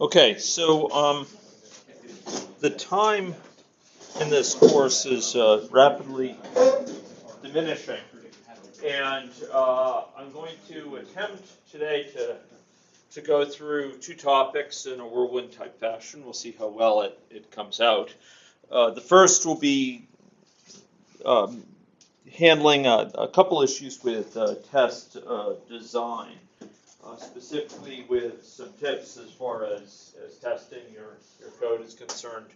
Okay, so the time in this course is rapidly diminishing, and I'm going to attempt today to go through two topics in a whirlwind type fashion. We'll see how well it comes out. The first will be handling a couple issues with test design. Specifically with some tips as far as testing your code is concerned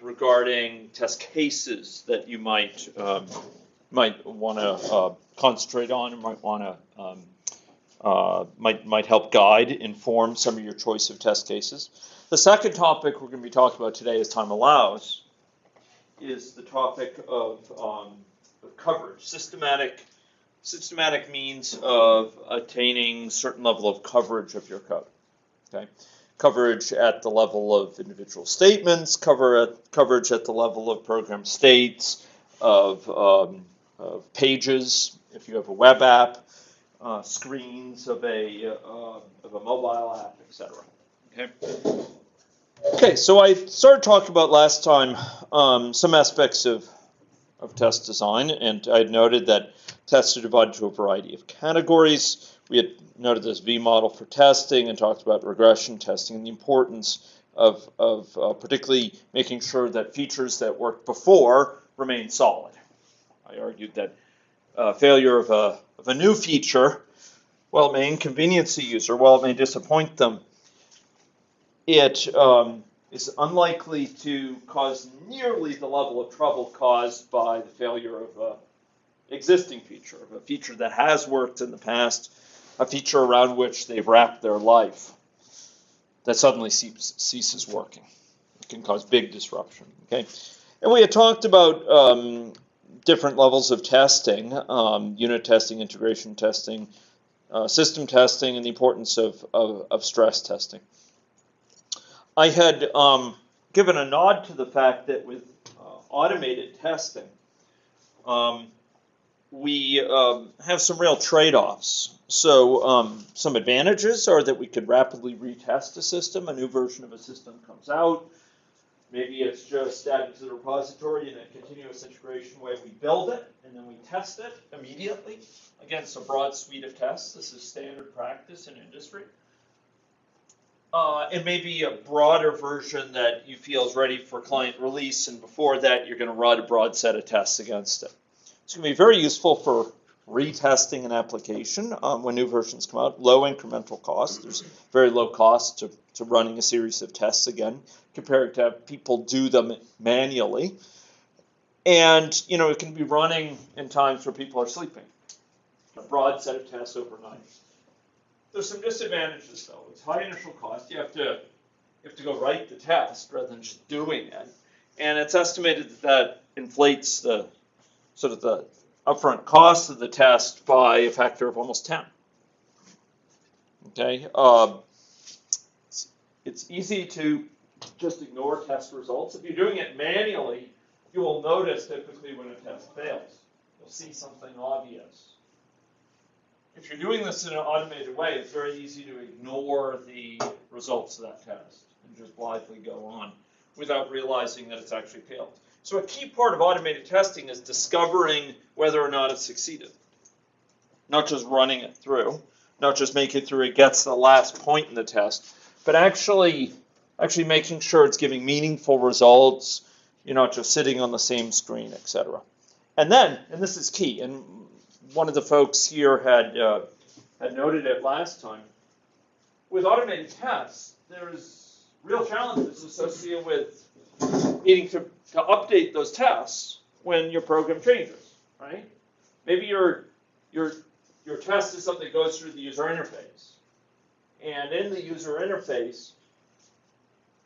regarding test cases that you might want to concentrate on and might want to might help guide, inform some of your choice of test cases. The second topic we're going to be talking about today, as time allows, is the topic of coverage, systematic means of attaining certain level of coverage of your code. Okay, coverage at the level of individual statements, coverage at the level of program states, of pages, if you have a web app, screens of a mobile app, etc. Okay, so I started talking about last time some aspects of test design, and I had noted that tests are divided into a variety of categories. We had noted this V model for testing and talked about regression testing and the importance of particularly making sure that features that worked before remain solid. I argued that failure of a new feature, while it may inconvenience the user, while it may disappoint them, it is unlikely to cause nearly the level of trouble caused by the failure of an existing feature, of a feature that has worked in the past, a feature around which they've wrapped their life, that suddenly ceases working. It can cause big disruption. Okay, and we had talked about different levels of testing, unit testing, integration testing, system testing, and the importance of stress testing. I had given a nod to the fact that with automated testing, we have some real trade-offs. So some advantages are that we could rapidly retest a system. A new version of a system comes out. Maybe it's just added to the repository in a continuous integration way. We build it, and then we test it immediately against a broad suite of tests. This is standard practice in industry. It may be a broader version that you feel is ready for client release, and before that, you're going to run a broad set of tests against it. It's going to be very useful for retesting an application when new versions come out. Low incremental cost. There's very low cost to running a series of tests again, compared to have people do them manually. And, it can be running in times where people are sleeping. A broad set of tests overnight. There's some disadvantages, though. It's high initial cost. You have to go write the test rather than just doing it. And it's estimated that inflates the sort of the upfront cost of the test by a factor of almost 10. Okay, it's easy to just ignore test results. If you're doing it manually, you will notice typically when a test fails. You'll see something obvious. If you're doing this in an automated way, it's very easy to ignore the results of that test and just blithely go on without realizing that it's actually failed. So a key part of automated testing is discovering whether or not it succeeded. Not just running it through, not just making it through it gets to the last point in the test, but actually making sure it's giving meaningful results. You're not just sitting on the same screen, etc. And then, and this is key, and one of the folks here had noted it last time, with automated tests, there's real challenges associated with needing to update those tests when your program changes, right? Maybe your test is something that goes through the user interface. And in the user interface,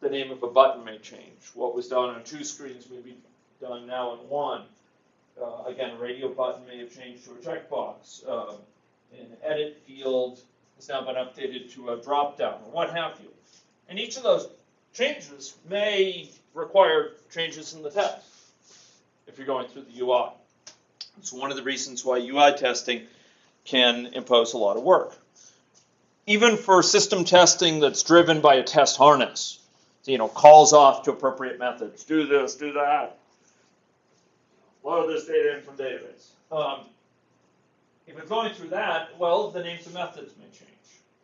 the name of a button may change. What was done on two screens may be done now in one. Again, a radio button may have changed to a checkbox. An edit field has now been updated to a drop-down, or what have you. And each of those changes may require changes in the test if you're going through the UI. It's one of the reasons why UI testing can impose a lot of work. even for system testing that's driven by a test harness, calls off to appropriate methods. Do this, do that. Load this data in from database. If it's going through that, well, the names of methods may change.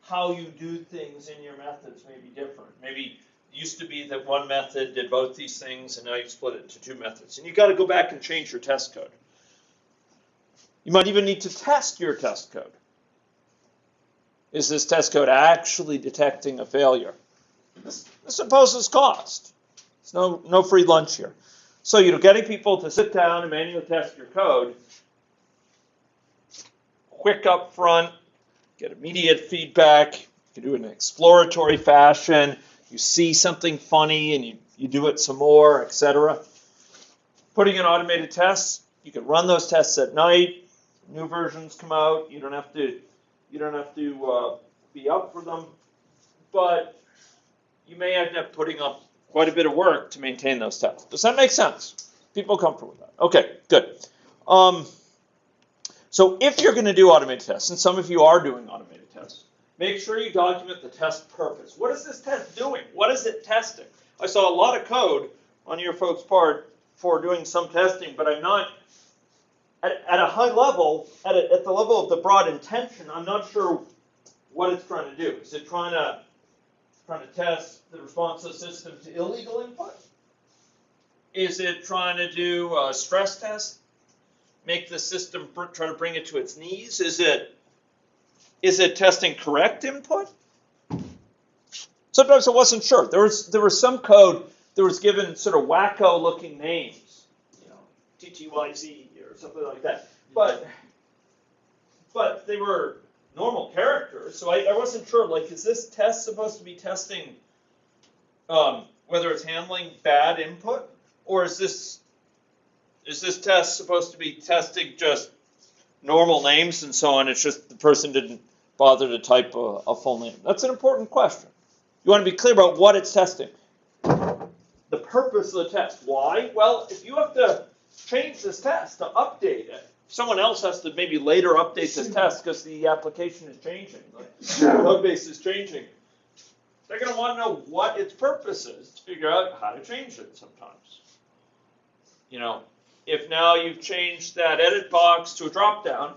How you do things in your methods may be different. Maybe it used to be that one method did both these things, and now you split it into two methods. And you've got to go back and change your test code. You might even need to test your test code. Is this test code actually detecting a failure? This imposes cost. It's no free lunch here. So, getting people to sit down and manually test your code, quick up front, get immediate feedback, you can do it in an exploratory fashion, you see something funny and you do it some more, etc. Putting in automated tests, you can run those tests at night, new versions come out, you don't have to be up for them, but you may end up putting up quite a bit of work to maintain those tests. Does that make sense? People comfortable with that? Okay, good. So if you're going to do automated tests, and some of you are doing automated tests, make sure you document the test purpose. What is this test doing? What is it testing? I saw a lot of code on your folks' part for doing some testing, but I'm not, at a high level, at the level of the broad intention, I'm not sure what it's trying to do. Is it trying to test the response of the system to illegal input? Is it trying to do a stress test? Make the system try to bring it to its knees? Is it testing correct input? Sometimes I wasn't sure. There was some code that was given sort of wacko-looking names, TTYZ or something like that. But they were normal characters, so I wasn't sure. Like, is this test supposed to be testing whether it's handling bad input, or is this test supposed to be testing just normal names and so on? It's just the person didn't bother to type a full name. That's an important question. You want to be clear about what it's testing. The purpose of the test. Why? Well, if you have to change this test, to update it, someone else has to maybe later update this test because the application is changing, the code base is changing. They're going to want to know what its purpose is to figure out how to change it sometimes. If now you've changed that edit box to a drop-down,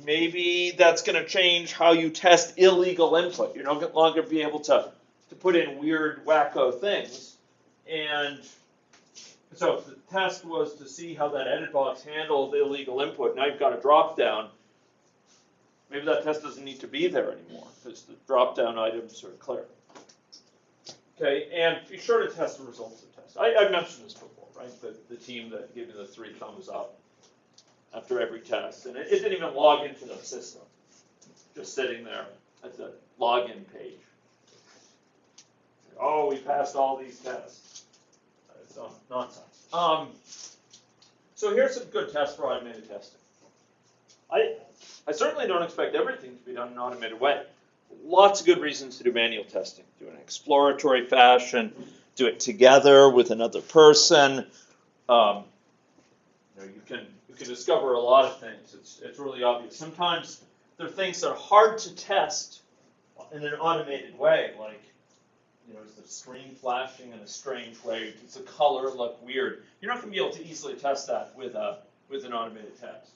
maybe that's going to change how you test illegal input. You're no longer be able to put in weird, wacko things. And so if the test was to see how that edit box handled illegal input, now you've got a drop-down, maybe that test doesn't need to be there anymore because the drop-down items are clear. Okay, and be sure to test the results of the test. I've mentioned this before, right? The team that gave me the 3 thumbs up after every test. And it didn't even log into the system. Just sitting there at the login page. Oh, we passed all these tests. It's nonsense. So here's some good tests for automated testing. I certainly don't expect everything to be done in an automated way. Lots of good reasons to do manual testing. Do it in an exploratory fashion. Do it together with another person. You can discover a lot of things. It's really obvious. Sometimes there are things that are hard to test in an automated way, like is the screen flashing in a strange way? Does the color look weird? You're not going to be able to easily test that with an automated test.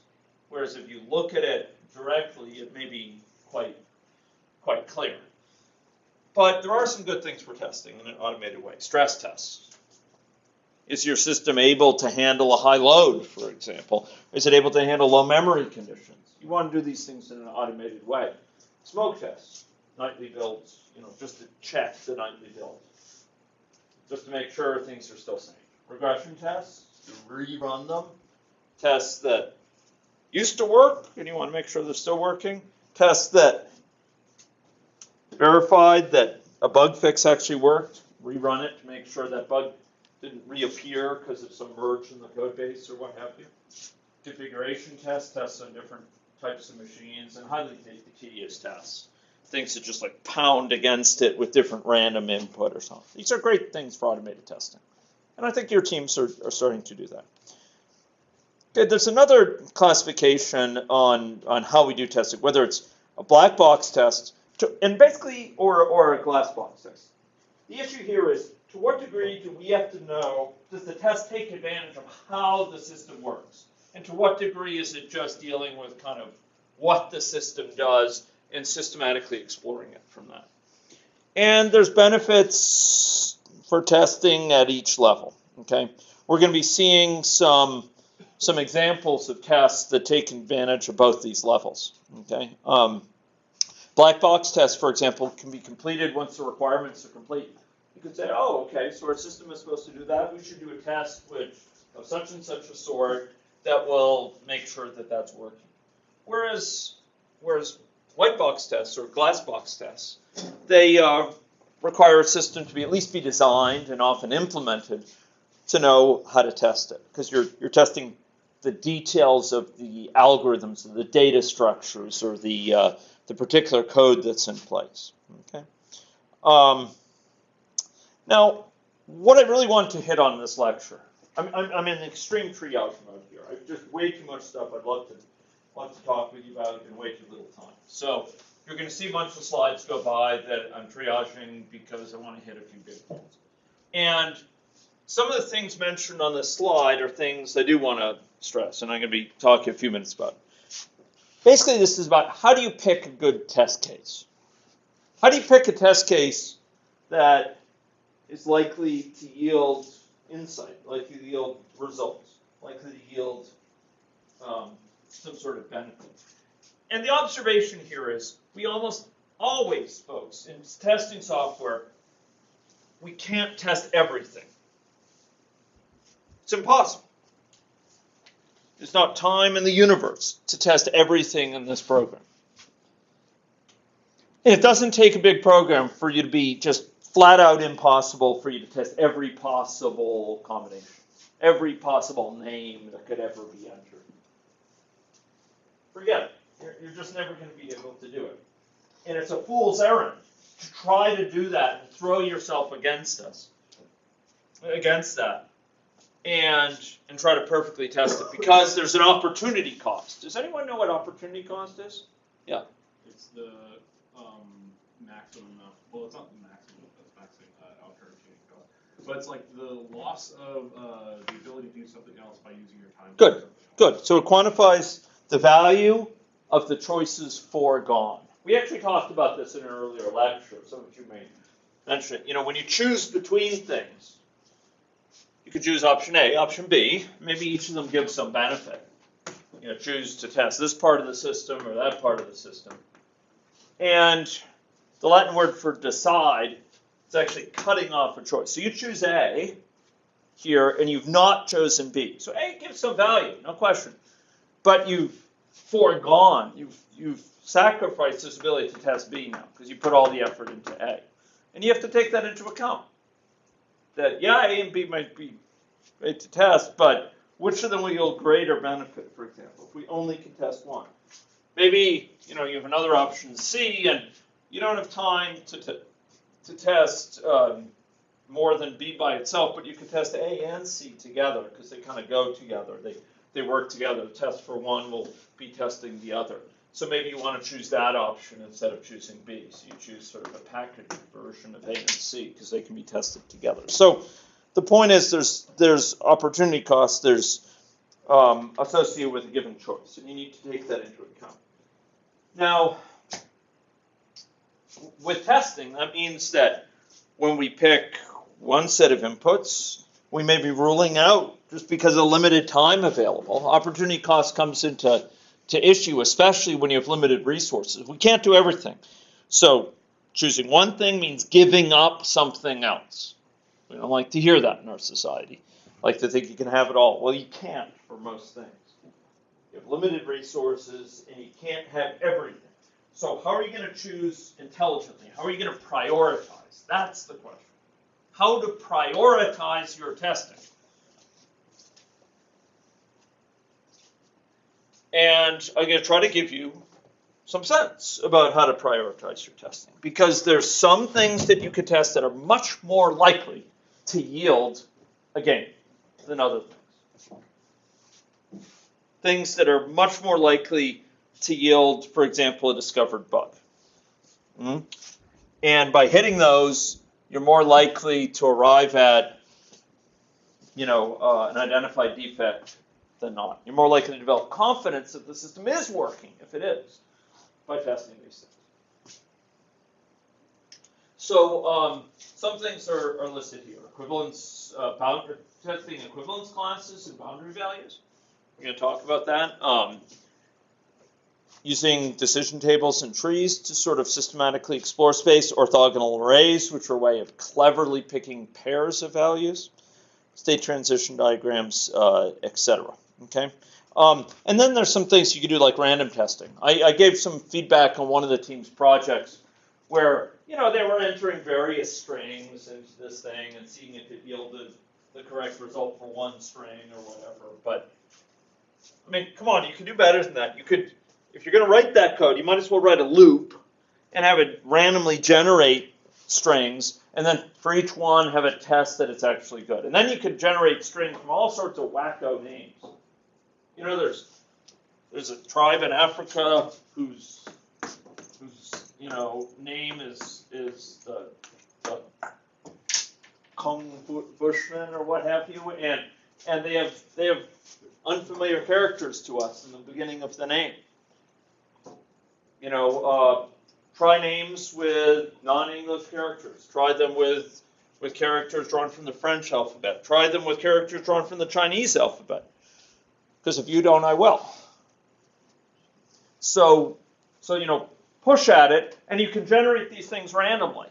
Whereas if you look at it directly, it may be quite clear. But there are some good things for testing in an automated way. Stress tests. Is your system able to handle a high load, for example? Is it able to handle low memory conditions? You want to do these things in an automated way. Smoke tests, nightly builds, just to check the nightly build. Just to make sure things are still safe. Regression tests, you rerun them. Tests that used to work, and you want to make sure they're still working. Tests that verified that a bug fix actually worked. Rerun it to make sure that bug didn't reappear because it submerged in the code base or what have you. Configuration tests on different types of machines, and highly tedious tests. Things that just like pound against it with different random input or something. These are great things for automated testing. And I think your teams are starting to do that. Okay, there's another classification on how we do testing, whether it's a black box test, and basically, or a glass box test. The issue here is, to what degree do we have to know, does the test take advantage of how the system works? And to what degree is it just dealing with kind of what the system does and systematically exploring it from that? And there's benefits for testing at each level, okay? We're going to be seeing some examples of tests that take advantage of both these levels, okay? Black box tests, for example, can be completed once the requirements are complete. You could say, oh, okay, so our system is supposed to do that. We should do a test of such and such a sort that will make sure that that's working. Whereas white box tests or glass box tests, they require a system to be at least be designed and often implemented to know how to test it, because you're testing the details of the algorithms, the data structures, or the particular code that's in place. Okay. Now, what I really want to hit on in this lecture, I'm in extreme triage mode here. I've just way too much stuff I'd love to talk with you about in way too little time. So you're going to see a bunch of slides go by that I'm triaging because I want to hit a few big points. And some of the things mentioned on this slide are things I do want to stress, and I'm going to be talking a few minutes about. Basically, this is about how do you pick a good test case? How do you pick a test case that is likely to yield insight, likely to yield results, likely to yield some sort of benefit? And the observation here is we almost always, folks, in testing software, we can't test everything. It's impossible. There's not time in the universe to test everything in this program. And it doesn't take a big program for you to be just flat out impossible for you to test every possible combination, every possible name that could ever be entered. Forget it. You're just never going to be able to do it. And it's a fool's errand to try to do that and throw yourself against that, and try to perfectly test it, because there's an opportunity cost. Does anyone know what opportunity cost is? Yeah. It's the maximum amount. Well, it's not the maximum. That's maximum opportunity cost. But it's like the loss of the ability to do something else by using your time. Good. Good. So it quantifies the value of the choices foregone. We actually talked about this in an earlier lecture. Some of you may mention it. You know, when you choose between things, you could choose option A, option B. Maybe each of them gives some benefit. You know, choose to test this part of the system or that part of the system. And the Latin word for decide is actually cutting off a choice. So you choose A here, and you've not chosen B. So A gives some value, no question. But you've foregone, you've sacrificed this ability to test B now, because you put all the effort into A. And you have to take that into account. That, yeah, A and B might be great to test, but which of them will yield greater benefit, for example, if we only can test one? Maybe, you have another option, C, and you don't have time to test more than B by itself, but you can test A and C together, because they kind of go together. They work together. The test for one will be testing the other. So maybe you want to choose that option instead of choosing B. So you choose sort of a packaged version of A and C, because they can be tested together. So the point is there's opportunity costs, there's associated with a given choice, and you need to take that into account. Now, with testing, that means that when we pick one set of inputs, we may be ruling out, just because of limited time available. Opportunity cost comes into issue, especially when you have limited resources. We can't do everything. So choosing one thing means giving up something else. We don't like to hear that in our society. Like to think you can have it all. Well, you can't for most things. You have limited resources, and you can't have everything. So how are you going to choose intelligently? How are you going to prioritize? That's the question. How to prioritize your testing. And I'm going to try to give you some sense about how to prioritize your testing. Because there's some things that you could test that are much more likely to yield a gain than other things. Things that are much more likely to yield, for example, a discovered bug. And by hitting those, you're more likely to arrive at, an identified defect than not. You're more likely to develop confidence that the system is working, if it is, by testing these things. So some things are listed here. Equivalence, testing equivalence classes and boundary values. We're going to talk about that. Using decision tables and trees to sort of systematically explore space. Orthogonal arrays, which are a way of cleverly picking pairs of values. State transition diagrams, etc. Okay? And then there's some things you can do like random testing. I gave some feedback on one of the team's projects where, they were entering various strings into this thing and seeing if it yielded the correct result for one string or whatever. But, I mean, come on, you can do better than that. You could, if you're going to write that code, you might as well write a loop and have it randomly generate strings, and then for each one have a test that it's actually good. And then you could generate strings from all sorts of wacko names. There's a tribe in Africa whose name is the Kung Bushman or what have you, and they have unfamiliar characters to us in the beginning of the name. Try names with non-English characters. Try them with characters drawn from the French alphabet. Try them with characters drawn from the Chinese alphabet. Because if you don't, I will. So push at it, and you can generate these things randomly.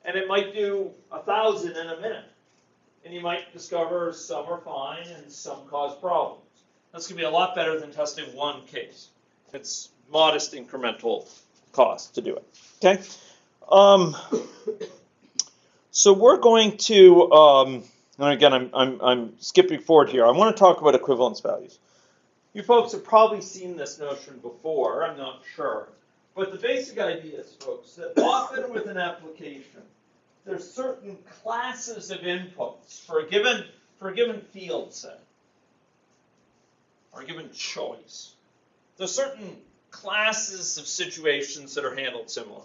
And it might do 1,000 in a minute. And you might discover some are fine and some cause problems. That's going to be a lot better than testing one case. It's modest incremental cost to do it. Okay? So we're going to, and again, I'm skipping forward here. I want to talk about equivalence values. You folks have probably seen this notion before. I'm not sure. But the basic idea is, folks, that often with an application, there's certain classes of inputs for a given field set or a given choice. There's certain classes of situations that are handled similarly.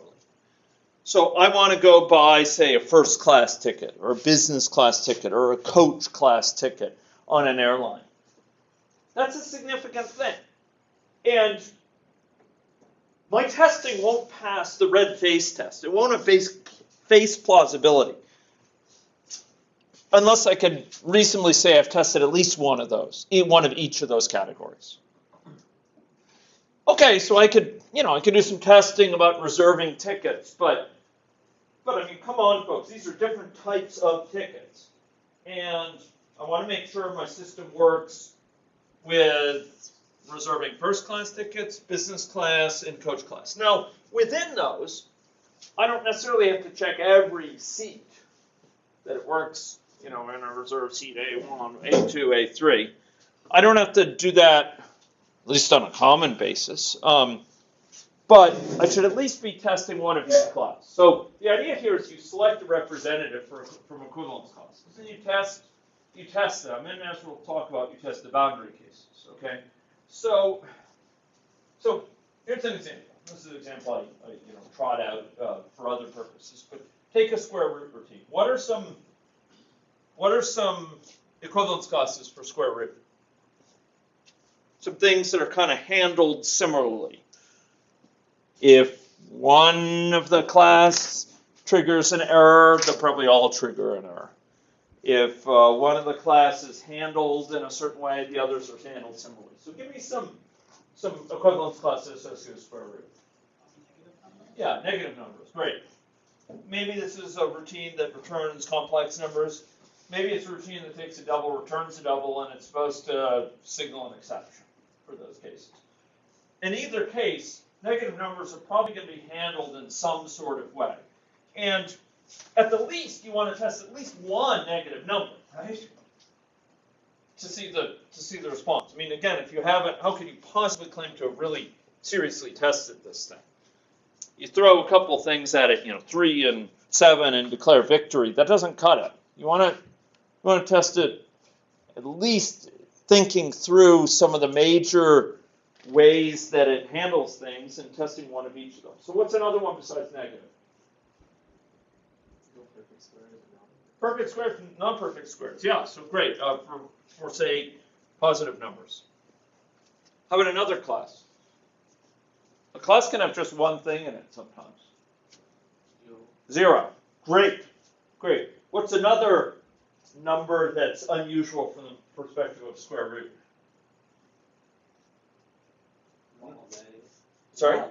So I want to go buy, say, a first class ticket or a business class ticket or a coach class ticket on an airline. That's a significant thing. And my testing won't pass the red face test. It won't have face plausibility. Unless I can reasonably say I've tested at least one of those, one of each of those categories. Okay, so I could do some testing about reserving tickets, but I mean, come on, folks, these are different types of tickets. And I want to make sure my system works with reserving first class tickets, business class, and coach class. Now, within those, I don't necessarily have to check every seat that it works, in a reserved seat A1, A2, A3. I don't have to do that, at least on a common basis. But I should at least be testing one of each class. So the idea here is you select a representative from equivalence classes. And you test them, and as we'll talk about, you test the boundary cases, okay? So here's an example. This is an example I trot out for other purposes. But take a square root routine. What are some equivalence classes for square root? Some things that are kind of handled similarly. If one of the class triggers an error, they'll probably all trigger an error. If one of the class is handled in a certain way, the others are handled similarly. So give me some equivalence classes associated with square root. Yeah, negative numbers. Great. Maybe this is a routine that returns complex numbers. Maybe it's a routine that takes a double, returns a double, and it's supposed to signal an exception for those cases. In either case, negative numbers are probably going to be handled in some sort of way. And at the least, you want to test at least one negative number, right? To see the response. I mean, again, if you haven't, how can you possibly claim to have really seriously tested this thing? You throw a couple things at it, 3 and 7, and declare victory. That doesn't cut it. You want to test it at least thinking through some of the major ways that it handles things and testing one of each of them. So what's another one besides negative? Perfect squares, non-perfect squares. Yeah, so great for say positive numbers. How about another class? A class can have just one thing in it sometimes. 0. Great. Great. What's another number that's unusual from the perspective of square root? Sorry?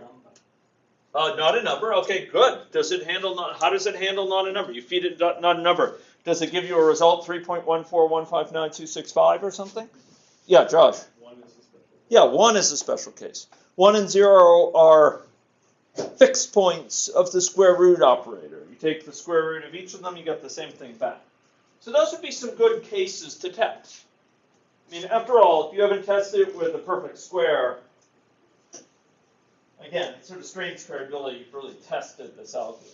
Not a number. Okay, good. Does it handle not? How does it handle not a number? You feed it not a number. Does it give you a result 3.14159.265 or something? Yeah, Josh. 1 is a special. Yeah, 1 is a special case. 1 and 0 are fixed points of the square root operator. You take the square root of each of them, you get the same thing back. So those would be some good cases to test. I mean, after all, if you haven't tested it with a perfect square, again, it's sort of strange variability. You've really tested this algorithm.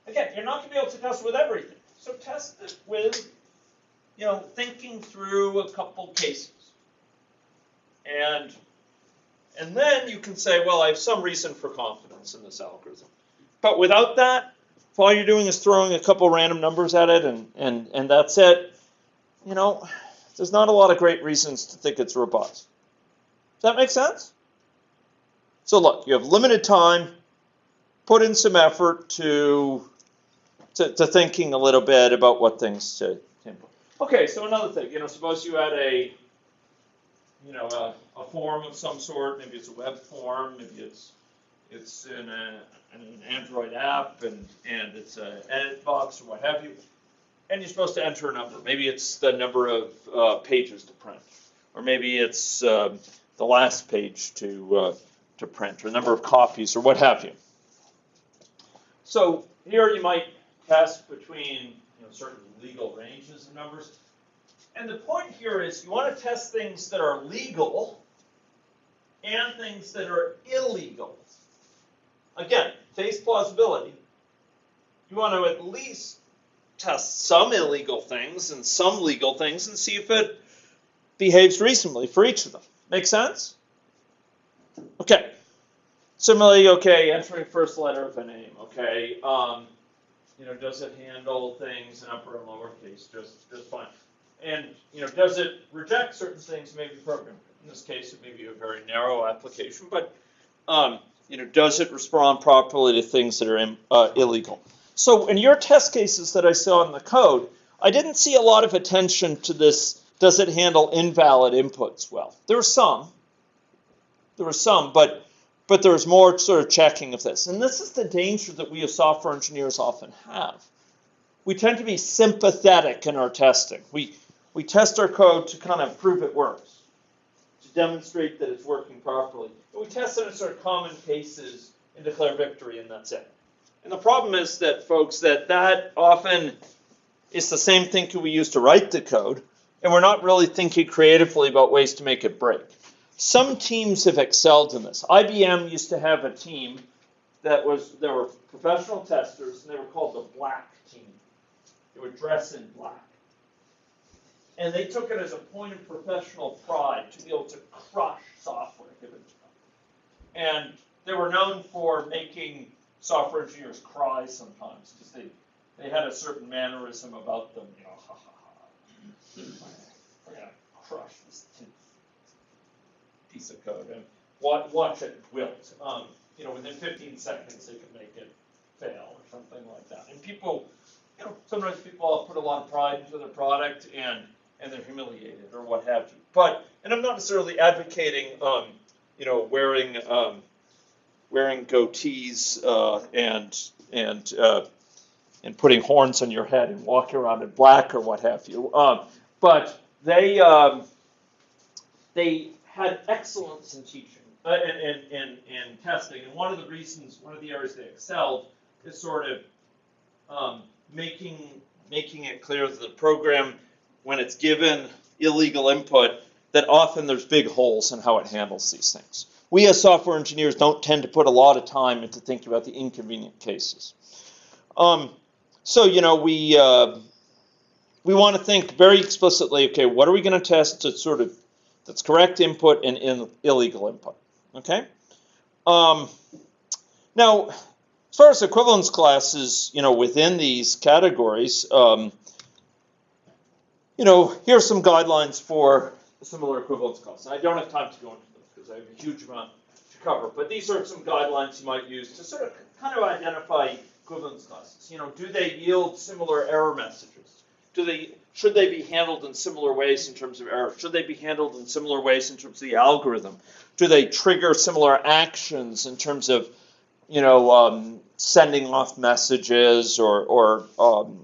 Again, you're not going to be able to test with everything. So test it with, thinking through a couple cases. And then you can say, well, I have some reason for confidence in this algorithm. But without that, if all you're doing is throwing a couple random numbers at it and that's it, there's not a lot of great reasons to think it's robust. Does that make sense? So look, you have limited time. Put in some effort to thinking a little bit about what things to input. Okay, so another thing, suppose you had a form of some sort. Maybe it's a web form. Maybe it's in an Android app, and it's an edit box or what have you. And you're supposed to enter a number. Maybe it's the number of pages to print, or maybe it's the last page to print, or number of copies, or what have you. So here you might test between certain legal ranges of numbers. And the point here is you want to test things that are legal and things that are illegal. Again, face plausibility. You want to at least test some illegal things and some legal things and see if it behaves reasonably for each of them. Make sense? Okay. Similarly, entering first letter of a name. Does it handle things in upper and lower case just fine? And does it reject certain things maybe programmed? In this case, it may be a very narrow application, but does it respond properly to things that are illegal? So in your test cases that I saw in the code, I didn't see a lot of attention to this. Does it handle invalid inputs well? There were some, but there was more sort of checking of this. And this is the danger that we as software engineers often have. We tend to be sympathetic in our testing. We test our code to kind of prove it works, to demonstrate that it's working properly. And we test it in sort of common cases and declare victory, and that's it. And the problem is that, folks, that often is the same thinking we use to write the code, and we're not really thinking creatively about ways to make it break. Some teams have excelled in this. IBM used to have a team there were professional testers, and they were called the black team. They would dress in black. And they took it as a point of professional pride to be able to crush software given to them. And they were known for making software engineers cry sometimes because they had a certain mannerism about them. We're going to crush this piece of code and watch it wilt. Within 15 seconds they could make it fail or something like that. And people, sometimes people put a lot of pride into their product and they're humiliated or what have you. And I'm not necessarily advocating, wearing goatees and putting horns on your head and walking around in black or what have you. But they had excellence in teaching and testing. And one of the areas they excelled is sort of making it clear that the program, when it's given illegal input, that often there's big holes in how it handles these things. We as software engineers don't tend to put a lot of time into thinking about the inconvenient cases. We want to think very explicitly, okay, what are we going to test to sort of That's correct input and illegal input. Okay. Now, as far as equivalence classes, within these categories, here's some guidelines for similar equivalence classes. I don't have time to go into this because I have a huge amount to cover, but these are some guidelines you might use to sort of kind of identify equivalence classes. Do they yield similar error messages? Should they be handled in similar ways in terms of error? Should they be handled in similar ways in terms of the algorithm? Do they trigger similar actions in terms of, sending off messages or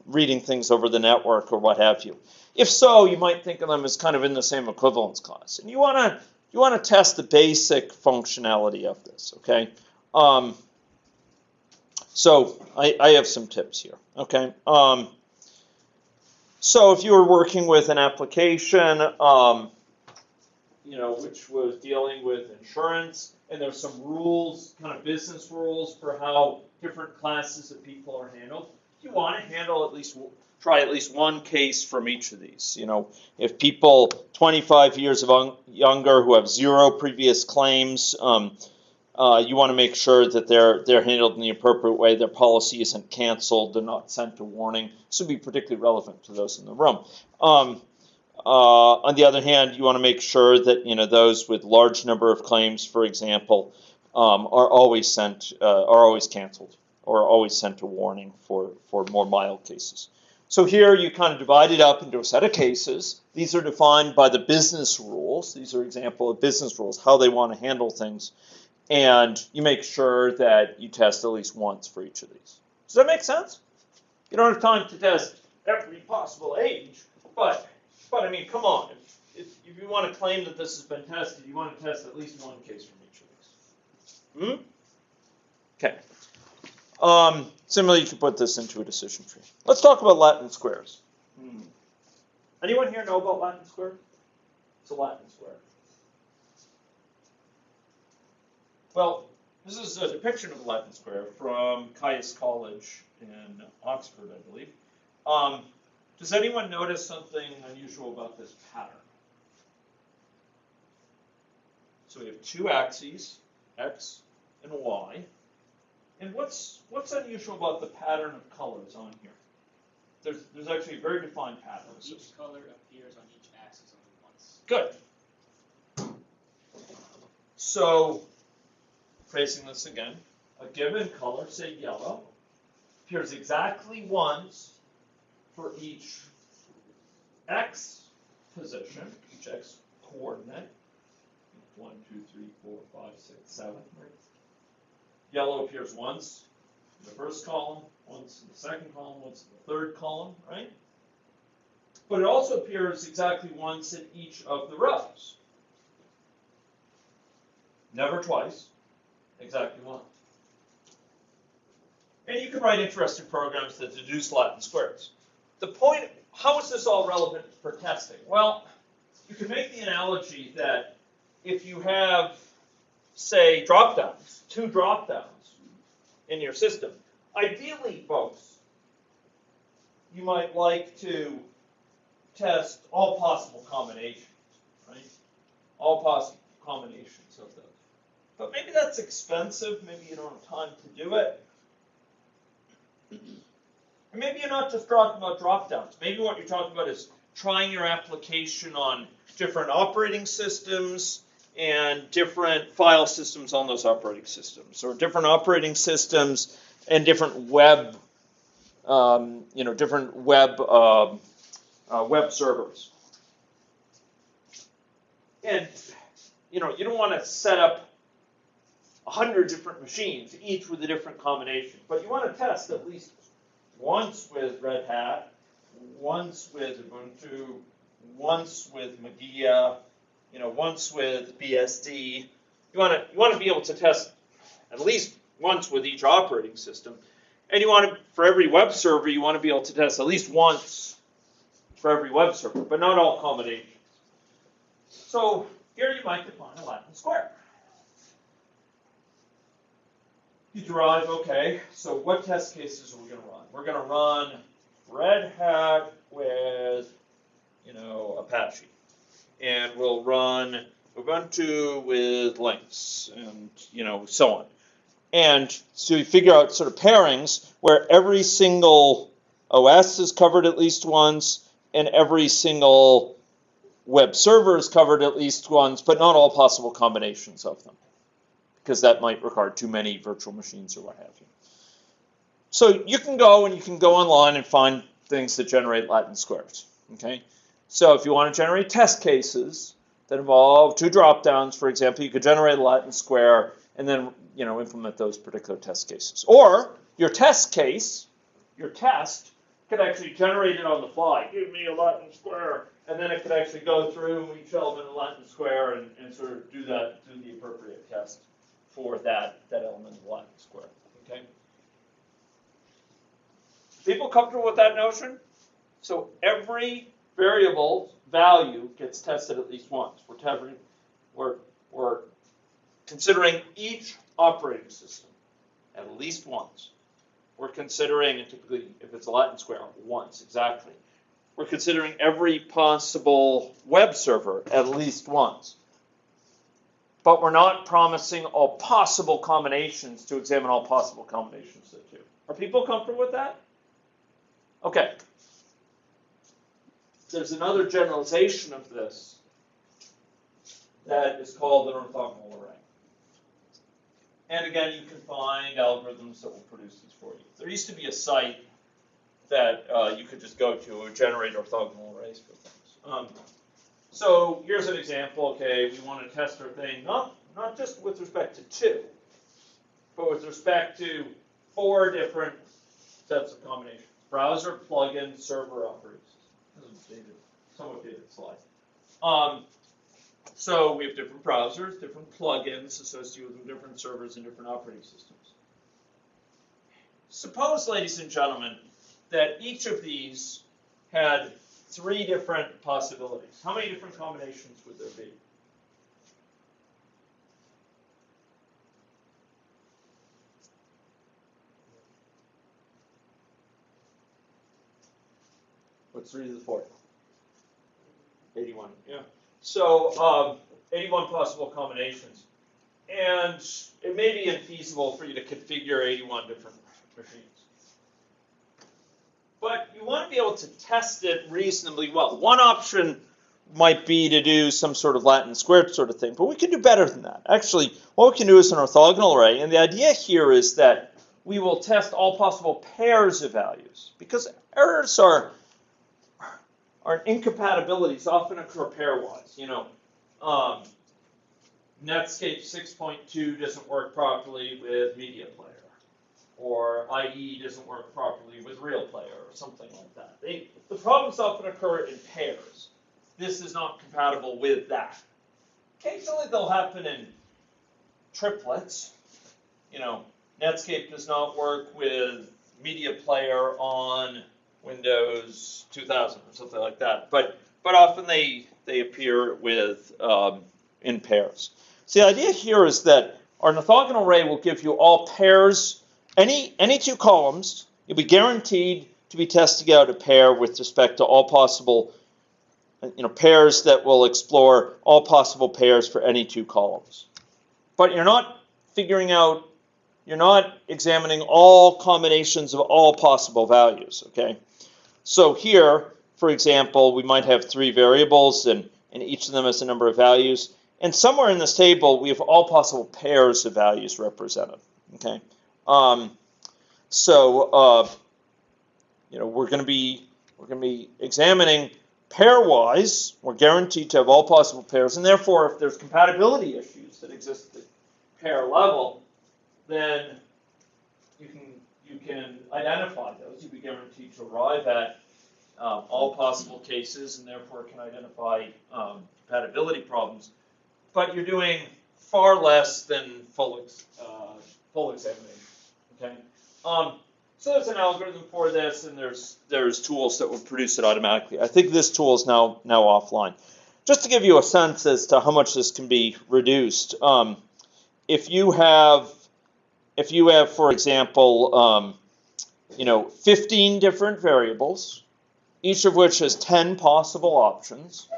reading things over the network or what have you? If so, you might think of them as kind of in the same equivalence class, and you want to test the basic functionality of this. Okay. So I have some tips here. Okay. So if you were working with an application, which was dealing with insurance, and there's some rules, kind of business rules for how different classes of people are handled, you want to try at least one case from each of these. If people 25 years younger who have 0 previous claims, you want to make sure that they're handled in the appropriate way. Their policy isn't canceled. They're not sent a warning. This would be particularly relevant to those in the room. On the other hand, you want to make sure that those with large number of claims, for example, are always canceled or always sent a warning for more mild cases. So here you kind of divide it up into a set of cases. These are defined by the business rules. These are example of business rules, how they want to handle things. And you make sure that you test at least once for each of these. Does that make sense? You don't have time to test every possible age, but I mean, come on. If you want to claim that this has been tested, you want to test at least one case from each of these. Okay. Similarly, you can put this into a decision tree. Let's talk about Latin squares. Anyone here know about Latin square? It's a Latin square. Well, this is a depiction of a Latin square from Caius College in Oxford, I believe. Does anyone notice something unusual about this pattern? So we have 2 axes, x and y. And what's unusual about the pattern of colors on here? There's actually a very defined pattern. Each color appears on each axis only once. Good. So, tracing this again, a given color, say yellow, appears exactly once for each x position, each x coordinate. 1, 2, 3, 4, 5, 6, 7. Right? Yellow appears once in the first column, once in the second column, once in the third column, right? But it also appears exactly once in each of the rows. Never twice, exactly once. And you can write interesting programs that deduce Latin squares. The point, how is this all relevant for testing? Well, you can make the analogy that if you have, say, drop-downs, 2 drop-downs in your system, ideally, folks, you might like to test all possible combinations, right? All possible combinations of those. But maybe that's expensive. Maybe you don't have time to do it. And maybe you're not just talking about drop-downs. Maybe what you're talking about is trying your application on different operating systems and different file systems on those operating systems, or different operating systems and different web, web servers. And you don't want to set up 100 different machines, each with a different combination. But you want to test at least once with Red Hat, once with Ubuntu, once with Magia, once with BSD. You want to be able to test at least once with each operating system. And you want to, for every web server, you want to be able to test at least once for every web server, but not all combinations. So here you might define a Latin square. You derive, okay, so what test cases are we going to run? We're going to run Red Hat with, Apache. and we'll run Ubuntu with links, and so on. And so you figure out sort of pairings where every single OS is covered at least once, and every single web server is covered at least once, but not all possible combinations of them, because that might require too many virtual machines or what have you. So you can go online and find things that generate Latin squares. Okay, so if you want to generate test cases that involve two drop-downs, for example, you could generate a Latin square and then implement those particular test cases. Or your test case, your test, could actually generate it on the fly. Give me a Latin square, and then it could actually go through each element of Latin square and sort of do the appropriate test for that element of Latin square. Okay. People comfortable with that notion? So every variable value gets tested at least once. We're considering each operating system at least once. We're considering, and typically if it's a Latin square, once exactly. We're considering every possible web server at least once. But we're not promising all possible combinations to examine all possible combinations that do. Are people comfortable with that? Okay. There's another generalization of this that is called an orthogonal array. And again, you can find algorithms that will produce these for you. There used to be a site that you could just go to and generate orthogonal arrays for things. So here's an example. Okay, we want to test our thing not just with respect to 2, but with respect to 4 different sets of combinations: browser, plugin, server, operating system. This is a somewhat dated slide. So we have different browsers, different plugins associated with different servers and different operating systems. Suppose, ladies and gentlemen, that each of these had 3 different possibilities. How many different combinations would there be? What's 3 to the 4th? 81, yeah. So 81 possible combinations. And it may be infeasible for you to configure 81 different machines. But you want to be able to test it reasonably well. One option might be to do some sort of Latin squared sort of thing, but we can do better than that. Actually, what we can do is an orthogonal array, and the idea here is that we will test all possible pairs of values, because errors are incompatibilities often occur pairwise. Netscape 6.2 doesn't work properly with Media Player, or IE doesn't work properly with Real Player, or something like that. The problems often occur in pairs. This is not compatible with that. Occasionally they'll happen in triplets. Netscape does not work with Media Player on Windows 2000 or something like that. But often they appear with in pairs. So the idea here is that our orthogonal array will give you all pairs, any 2 columns. You'll be guaranteed to be testing out a pair with respect to all possible pairs that will explore all possible pairs for any 2 columns. But you're not examining all combinations of all possible values, okay? So here, for example, we might have 3 variables, and each of them has a number of values. And somewhere in this table, we have all possible pairs of values represented, okay? We're going to be examining pairwise. We're guaranteed to have all possible pairs, and therefore, if there's compatibility issues that exist at the pair level, then you can identify those. You'll be guaranteed to arrive at all possible cases, and therefore can identify compatibility problems. But you're doing far less than full examination. Okay. So there's an algorithm for this, and there's tools that will produce it automatically. I think this tool is now offline. Just to give you a sense as to how much this can be reduced, if you have, for example, 15 different variables, each of which has 10 possible options,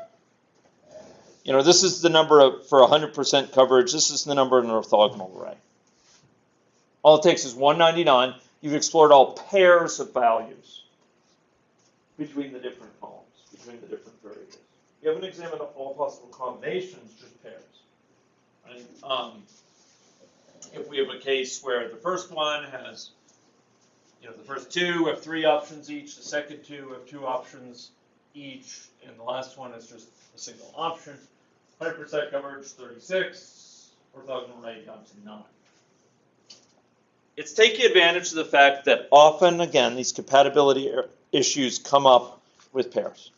This is the number for 100% coverage. This is the number in an orthogonal array. All it takes is 199. You've explored all pairs of values between the different columns, between the different variables. You haven't examined all possible combinations, just pairs. Right? If we have a case where the first one has, the first two have 3 options each, the second two have 2 options each, and the last one is just a single option. 100% coverage, 36, orthogonal array down to 9. It's taking advantage of the fact that often, again, these compatibility issues come up with pairs.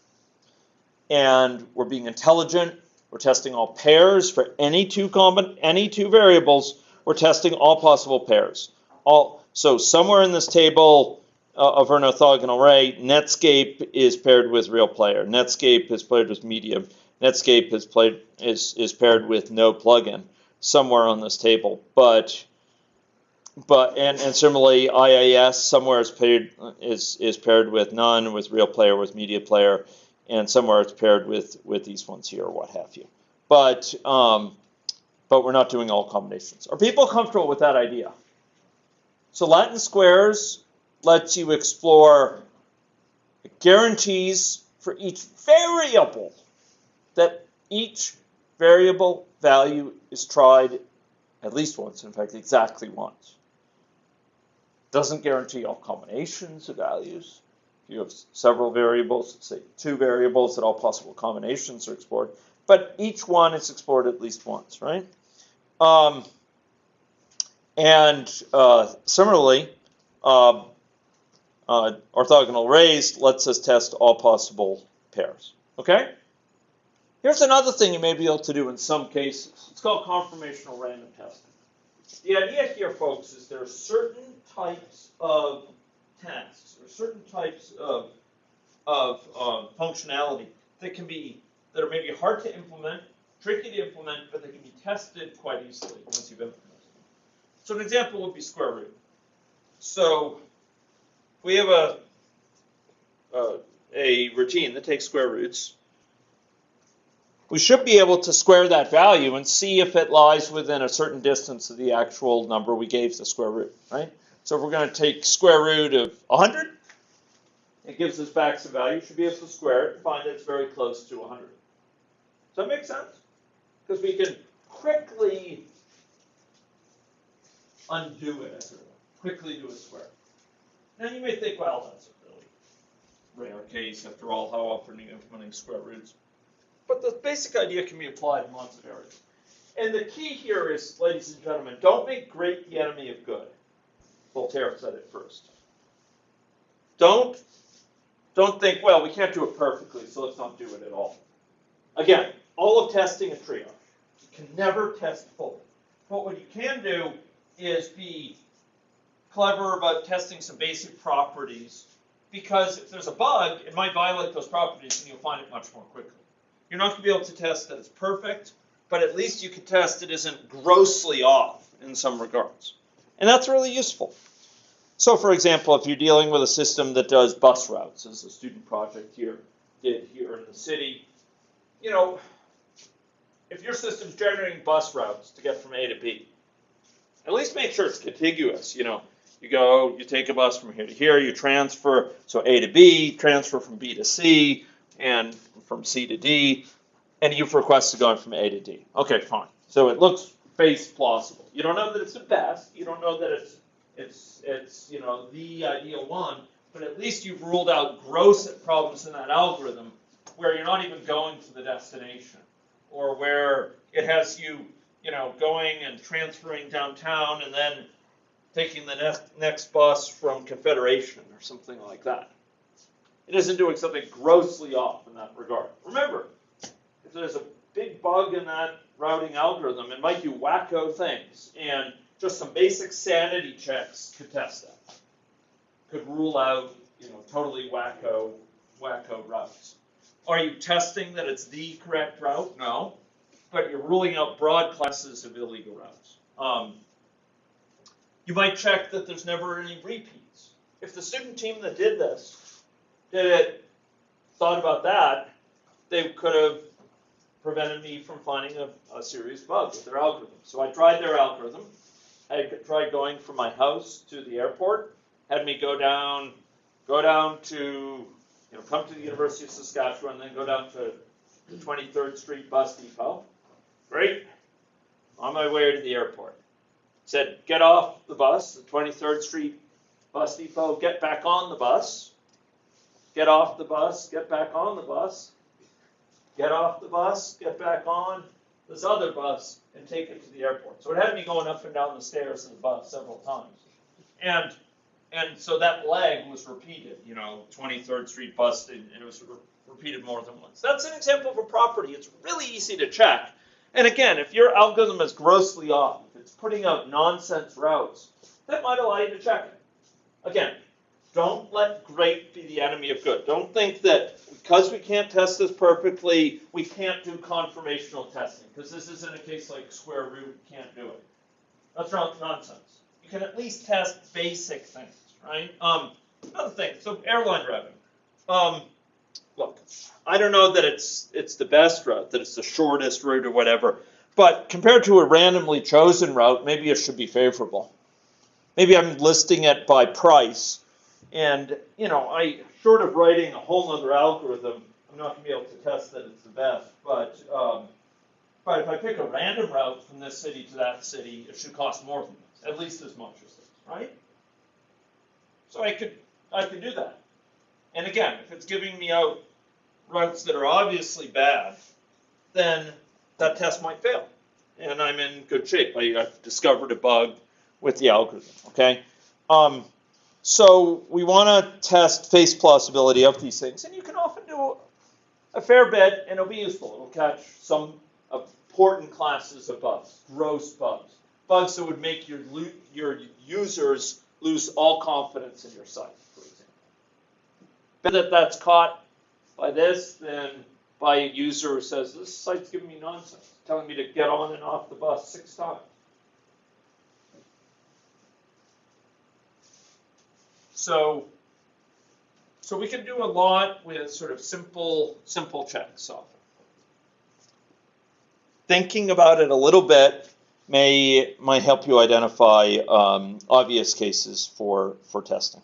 And we're being intelligent. We're testing all pairs for any two variables. We're testing all possible pairs. So somewhere in this table of an orthogonal array, Netscape is paired with real player. Netscape is paired with medium. Netscape is paired with no plugin somewhere on this table. But similarly, IIS somewhere is paired with none, with real player, with media player, and somewhere it's paired with these ones here, or what have you. But we're not doing all combinations. Are people comfortable with that idea? So Latin squares lets you explore guarantees for each variable, that each variable value is tried at least once, in fact, exactly once. Doesn't guarantee all combinations of values. If you have several variables, say 2 variables, that all possible combinations are explored, but each one is explored at least once, right? Similarly, orthogonal arrays lets us test all possible pairs. Okay? Here's another thing you may be able to do in some cases. It's called conformational random testing. The idea here, folks, is there are certain types of tasks or certain types of functionality that are maybe hard to implement, tricky to implement, but they can be tested quite easily once you've implemented them. So an example would be square root. So we have a routine that takes square roots. We should be able to square that value and see if it lies within a certain distance of the actual number we gave the square root, right? So if we're going to take square root of 100, it gives us back some value. We should be able to square it and find that it's very close to 100. Does that make sense? Because we can quickly undo it, as it were. Quickly do a square. Now you may think, well, that's a really rare case. After all, how often are you implementing square roots? But the basic idea can be applied in lots of areas. And the key here is, ladies and gentlemen, don't make great the enemy of good. Voltaire said it first. Don't think, well, we can't do it perfectly, so let's not do it at all. Again, all of testing a triage. You can never test fully. But what you can do is be clever about testing some basic properties, because if there's a bug, it might violate those properties and you'll find it much more quickly. You're not going to be able to test that it's perfect, but at least you can test it isn't grossly off in some regards. And that's really useful. So, for example, if you're dealing with a system that does bus routes, as a student project here did here in the city, if your system's generating bus routes to get from A to B, at least make sure it's contiguous. You take a bus from here to here, you transfer, so A to B, transfer from B to C, and from C to D, and you've requested going from A to D. Okay, fine. So it looks base plausible. You don't know that it's the best. You don't know that it's the ideal one, but at least you've ruled out gross problems in that algorithm where you're not even going to the destination, or where it has you, going and transferring downtown and then taking the next bus from Confederation or something like that. It isn't doing something grossly off in that regard. Remember, if there's a big bug in that routing algorithm, it might do wacko things, and just some basic sanity checks could test that. Could rule out, totally wacko routes. Are you testing that it's the correct route? No, but you're ruling out broad classes of illegal routes. You might check that there's never any repeats. If the student team that did this thought about that, they could have prevented me from finding a serious bug with their algorithm. So I tried their algorithm. I tried going from my house to the airport, had me go down to, come to the University of Saskatchewan, then go down to the 23rd Street bus depot. Great. On my way to the airport. Said, get off the bus, the 23rd Street bus depot, get back on the bus. Get off the bus, get back on the bus. Get off the bus, get back on this other bus, and take it to the airport. So it had me going up and down the stairs of the bus several times. And so that leg was repeated, 23rd Street bus, and it was repeated more than once. That's an example of a property. It's really easy to check. And again, if your algorithm is grossly off, if it's putting out nonsense routes, that might allow you to check it. Again, don't let great be the enemy of good. Don't think that because we can't test this perfectly, we can't do conformational testing, because this isn't a case like square root, can't do it. That's nonsense. You can at least test basic things, right? Another thing, so airline revenue. Look, I don't know that it's the best route, that it's the shortest route or whatever, but compared to a randomly chosen route, maybe it should be favorable. Maybe I'm listing it by price, and I short of writing a whole other algorithm, I'm not going to be able to test that it's the best. But if I pick a random route from this city to that city, it should cost more than this, at least as much as this, right? So I could do that. And again, if it's giving me out routes that are obviously bad, then that test might fail, and I'm in good shape. I've discovered a bug with the algorithm. Okay. So we want to test face plausibility of these things, and you can often do a fair bit, and it'll be useful. It'll catch some important classes of bugs, gross bugs, bugs that would make your users lose all confidence in your site, for example. But that's caught by this, then by a user who says, this site's giving me nonsense, telling me to get on and off the bus 6 times. So we can do a lot with sort of simple checks often. Thinking about it a little bit might help you identify obvious cases for testing.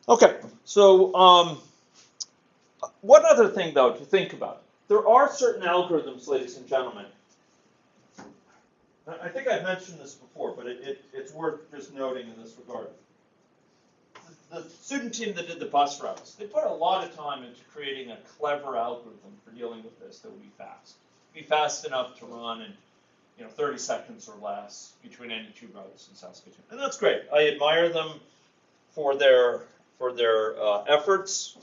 Okay, so one other thing, though, to think about. There are certain algorithms, ladies and gentlemen. I think I've mentioned this before, but it's worth just noting in this regard. The student team that did the bus routes, they put a lot of time into creating a clever algorithm for dealing with this that would be fast. Be fast enough to run in 30 seconds or less between any 2 routes in Saskatoon. And that's great. I admire them for their efforts.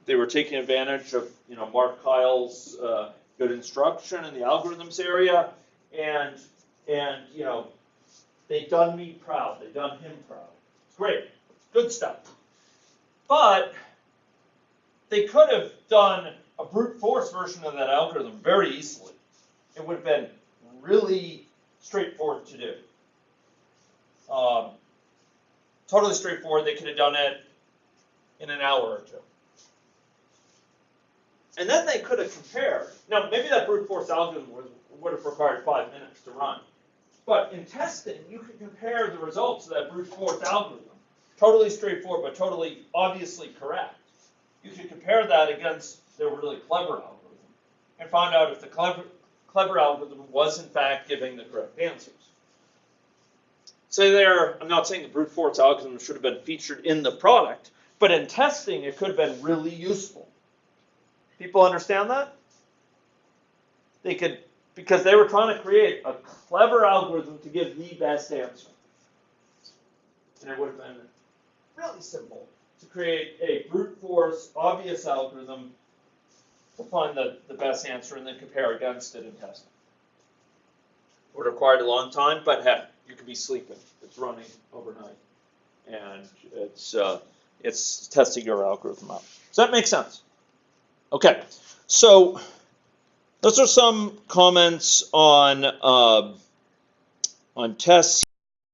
They were taking advantage of Mark Kyle's good instruction in the algorithms area, and they've done me proud. They've done him proud. It's great. Good stuff. But they could have done a brute force version of that algorithm very easily. It would have been really straightforward to do. Totally straightforward. They could have done it in an hour or 2. And then they could have compared. Now, maybe that brute force algorithm would have required 5 minutes to run. But in testing, you could compare the results of that brute force algorithm. Totally straightforward, but totally obviously correct. You could compare that against their really clever algorithm and find out if the clever algorithm was in fact giving the correct answers. So I'm not saying the brute force algorithm should have been featured in the product, but in testing it could have been really useful. People understand that? Because they were trying to create a clever algorithm to give the best answer. And it would have been really simple to create a brute force, obvious algorithm to find the best answer and then compare against it in testing. It would have required a long time, but heck, you could be sleeping. It's running overnight. And it's testing your algorithm out. Does that make sense? Okay, so those are some comments on tests.